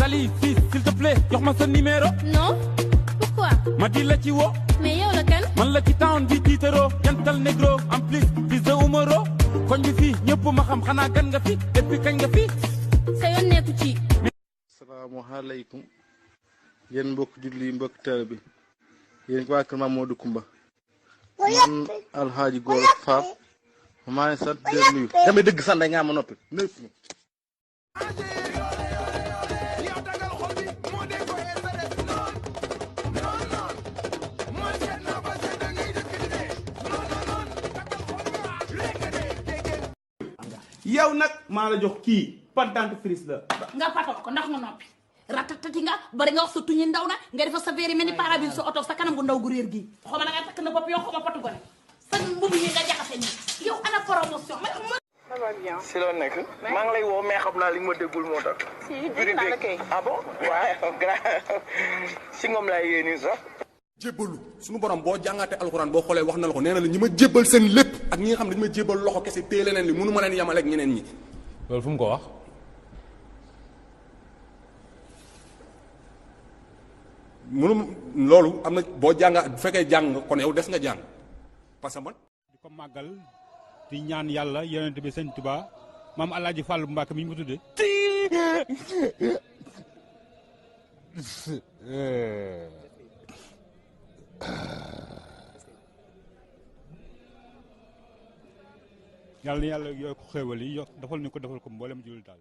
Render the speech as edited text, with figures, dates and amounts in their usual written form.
Sali, fils, s'il te plaît, jox ma sa numéro. Non. Pourquoi? Ma di la ci wo. Mais yow la kan? Man la ci town bi tiitaro, jantal negro, en plus, fils de Umaro. Koñ bi fii ñëpp ma xam xanaa gan nga fi, depuis kañ nga fi. Sa yoon nekku ci. Asalaamaaleykum yéen mbokk julli mbokk teel bi yéen waa kër Mamadou Koumba man Alxaaji Góor Faal maa ngi sant di nuyu damay dëgg sant nga ma noppi nëpp yow nag maa la jox kii pantante frise la nga patol ko ndax nga noppi ratatati nga bari nga wax sa tuñi ndaw na nga defa sa veeri mel ni parabile sa oto sa kanam gu ndaw gu réer gi xoma na nga takk na bopp yow xoma patu ko ne sa mbubu yi nga jaxase ni yow ana promotion ça va bien. si loo nekk maa ngi lay woo mais xam naa li nga ma déggul moo tax. si dégg naa la kay. ah bon waaw si ngoom laay yéene sax. jébbalu suñu borom boo jàngaatee alxuraan boo xoolee wax na la ko nee na la ñi ma jébbal seen lépp ak ñi nga xam ne dañu ma jébbal loxo kese téye leneen li mënu ma leen yemale ak ñeneen ñi. loolu fu mu ko wax. mënu loolu am na boo jànga bu fekkee jàng nga kon yow des nga jàng parce que man. di ko màggal di ñaan yàlla yonent bi sëñ Tuba maam Alaaji Fàllu Mbàkke mi ñu ko tuddee. yàlla na yàlla yokk xéewal yi yokk defal ni ko defal ko mboolem jullit daal.